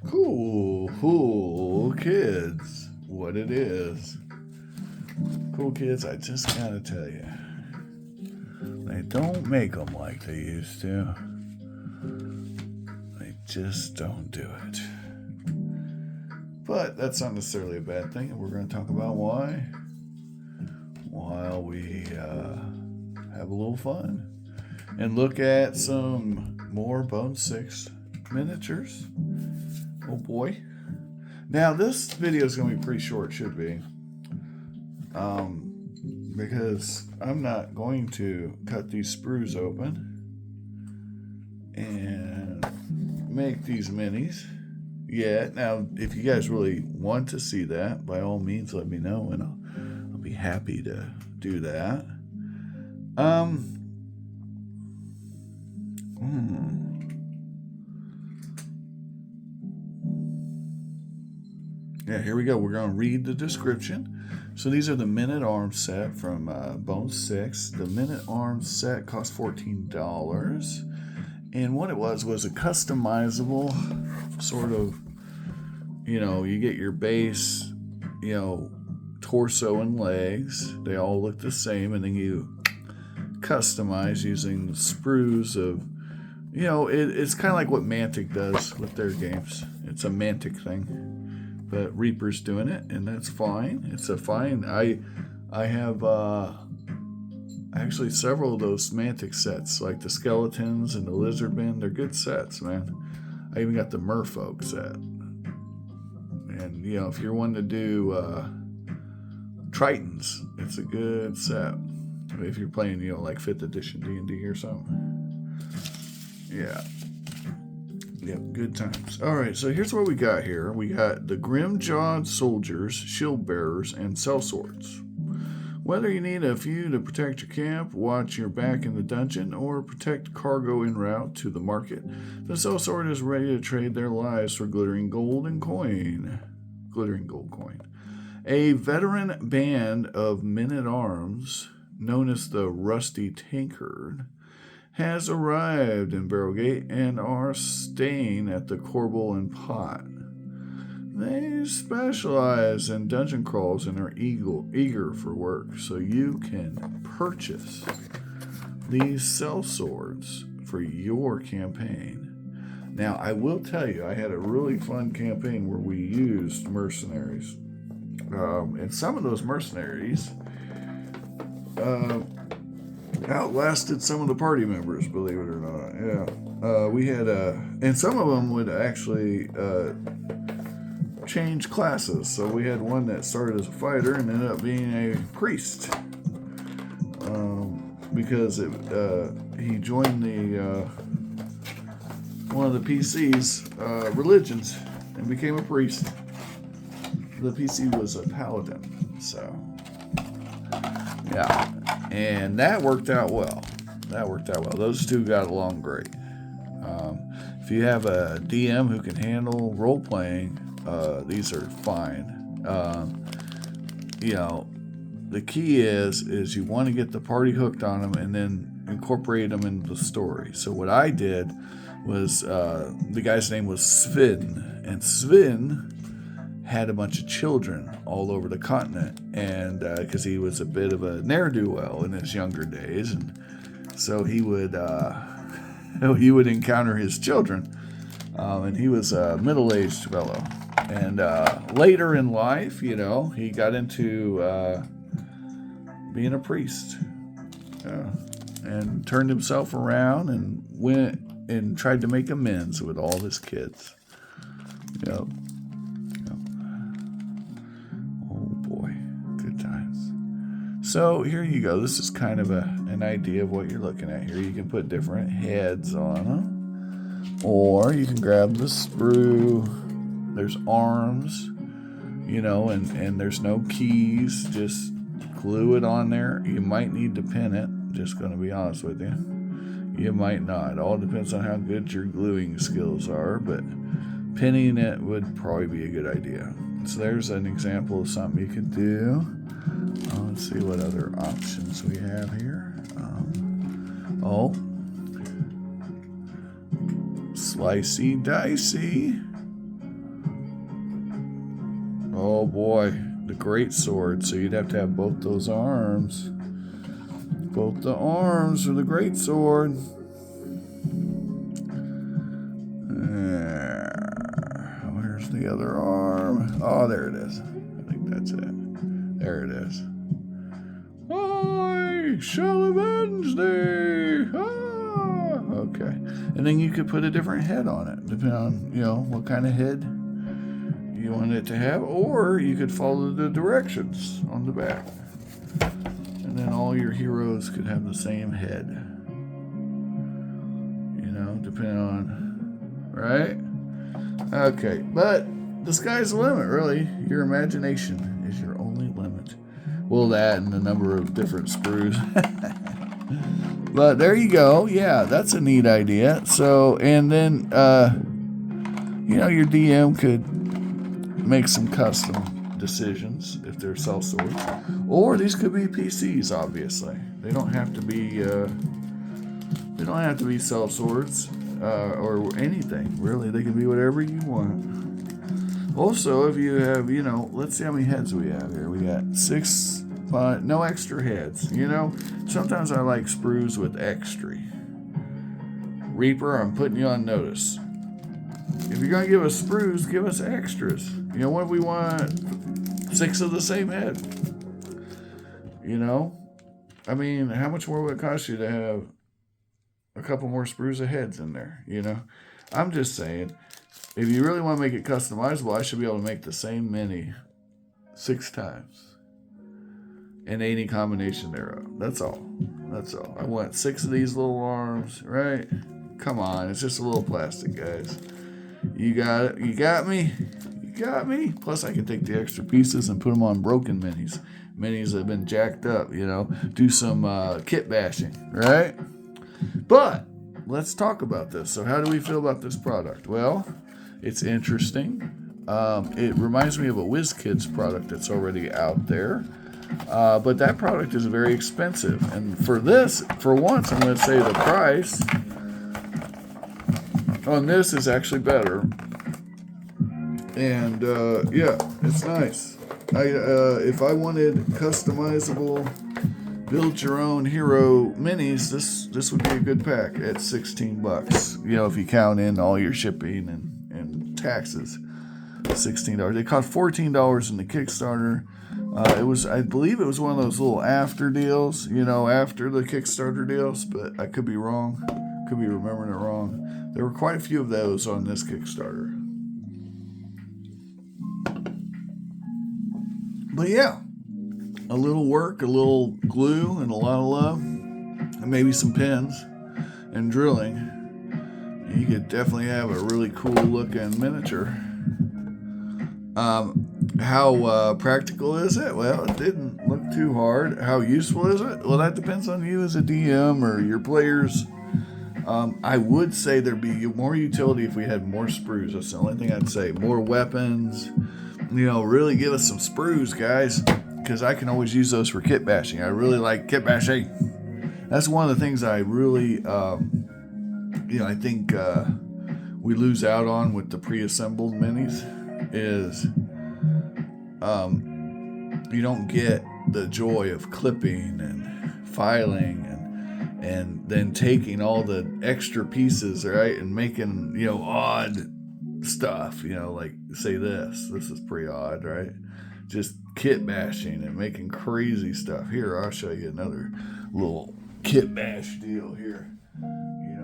Cool kids. What it is. Cool kids, I just gotta tell you. They don't make them like they used to. They just don't do it. But that's not necessarily a bad thing, and we're going to talk about why while we have a little fun and look at some more Bone 6 miniatures. Oh boy. Now this video is going to be pretty short, should be. Because I'm not going to cut these sprues open and make these minis yet. Now, if you guys really want to see that, by all means, let me know, and I'll be happy to do that. Yeah, here we go. We're going to read the description. So these are the Men-at-Arms set from Bone 6. The Men-at-Arms set cost $14. And what it was a customizable sort of, you get your base, torso and legs. They all look the same. And then you customize using the sprues of, it's kind of like what Mantic does with their games. It's a Mantic thing. But Reaper's doing it, and that's fine. It's a fine. I have actually several of those Mantic sets, like the Skeletons and the Lizardmen. They're good sets, man. I even got the Merfolk set. And, if you're wanting to do Tritons, it's a good set. If you're playing, like 5th edition D&D or something. Yeah. Yep, good times. All right, so here's what we got here. We got the Grim-Jawed Soldiers, Shield Bearers, and Sellswords. Whether you need a few to protect your camp, watch your back in the dungeon, or protect cargo en route to the market, the Sellsword is ready to trade their lives for glittering gold coin. A veteran band of men-at-arms, known as the Rusty Tankard, has arrived in Barrowgate and are staying at the Corbel and Pot. They specialize in dungeon crawls and are eager for work, so you can purchase these sellswords for your campaign. Now, I will tell you, I had a really fun campaign where we used mercenaries. And some of those mercenaries outlasted some of the party members, believe it or not. Yeah. We had and some of them would actually change classes. So we had one that started as a fighter and ended up being a priest. Because he joined the one of the PC's religions and became a priest. The PC was a paladin. So yeah. And that worked out well. Those two got along great. If you have a DM who can handle role-playing, these are fine. The key is you want to get the party hooked on them and then incorporate them into the story. So what I did was, the guy's name was Svin, and Svin had a bunch of children all over the continent, and because he was a bit of a ne'er-do-well in his younger days, and so he would encounter his children, and he was a middle-aged fellow, and later in life, he got into being a priest, and turned himself around and went and tried to make amends with all his kids. So here you go. This is kind of an idea of what you're looking at here. You can put different heads on them, or you can grab the sprue. There's arms, and there's no keys. Just glue it on there. You might need to pin it. Just going to be honest with you. You might not. It all depends on how good your gluing skills are, but pinning it would probably be a good idea. So there's an example of something you could do. Let's see what other options we have here. Slicey dicey. Oh boy, the great sword. So you'd have to have both those arms. Both the arms for the great sword. Where's the other arm? Oh, there it is. I think that's it. There it is. I shall avenge thee. Ah, okay. And then you could put a different head on it, depending on, what kind of head you want it to have. Or you could follow the directions on the back. And then all your heroes could have the same head. Depending on, right? Okay, but the sky's the limit, really. Your imagination is your only limit. Well, that and the number of different sprues. But there you go. Yeah, that's a neat idea. So, and then, your DM could make some custom decisions if they're self-swords. Or these could be PCs, obviously. They don't have to be, self-swords or anything, really. They can be whatever you want. Also, if you have, let's see how many heads we have here. We got 6, no extra heads. Sometimes I like sprues with extra. Reaper, I'm putting you on notice. If you're going to give us sprues, give us extras. What if we want 6 of the same head? I mean, how much more would it cost you to have a couple more sprues of heads in there? I'm just saying, if you really want to make it customizable, I should be able to make the same mini 6 times in any combination thereof. That's all. I want 6 of these little arms, right? Come on, it's just a little plastic, guys. You got it. You got me. You got me. Plus, I can take the extra pieces and put them on broken minis. Minis that have been jacked up, do some kit bashing, right? But let's talk about this. So how do we feel about this product? Well, it's interesting. It reminds me of a WizKids product that's already out there. But that product is very expensive. And for once, I'm going to say the price on this is actually better. And, it's nice. If I wanted customizable, build your own hero minis, this would be a good pack at $16. If you count in all your shipping and taxes, $16. They cost $14 in the Kickstarter. I believe it was one of those little after deals, after the Kickstarter deals, but I could be wrong. Could be remembering it wrong. There were quite a few of those on this Kickstarter. But yeah, a little work, a little glue, and a lot of love, and maybe some pins and drilling. You could definitely have a really cool looking miniature. How practical is it? Well, it didn't look too hard. How useful is it? Well, that depends on you as a DM or your players. I would say there'd be more utility if we had more sprues. That's the only thing I'd say. More weapons. Really give us some sprues, guys, because I can always use those for kit bashing. I really like kit bashing. That's one of the things I really, I think we lose out on with the pre-assembled minis is you don't get the joy of clipping and filing and then taking all the extra pieces, right, and making, odd stuff, like say this is pretty odd, right? Just kit bashing and making crazy stuff. Here, I'll show you another little kit bash deal here.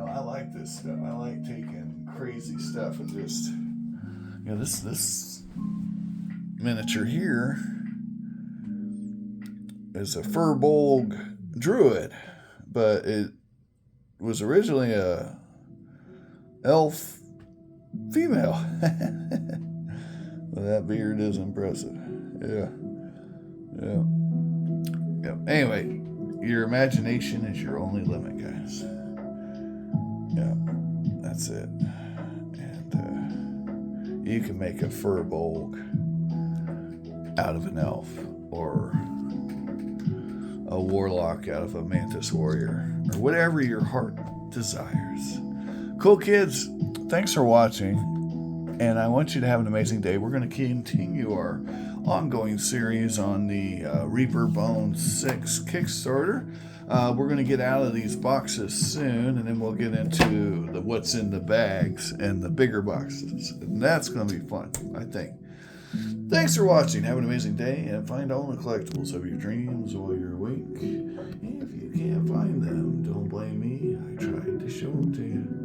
I like this stuff. I like taking crazy stuff and just, this miniature here is a Furbolg Druid, but it was originally a elf female. Well, that beard is impressive. Yeah. Anyway, your imagination is your only limit, guys. Yeah, that's it. And you can make a Furbolg out of an elf, or a warlock out of a mantis warrior, or whatever your heart desires. Cool, kids. Thanks for watching. And I want you to have an amazing day. We're going to continue our ongoing series on the Reaper Bone 6 Kickstarter. We're going to get out of these boxes soon, and then we'll get into the what's in the bags and the bigger boxes. And that's going to be fun, I think. Thanks for watching. Have an amazing day, and find all the collectibles of your dreams while you're awake. If you can't find them, don't blame me. I tried to show them to you.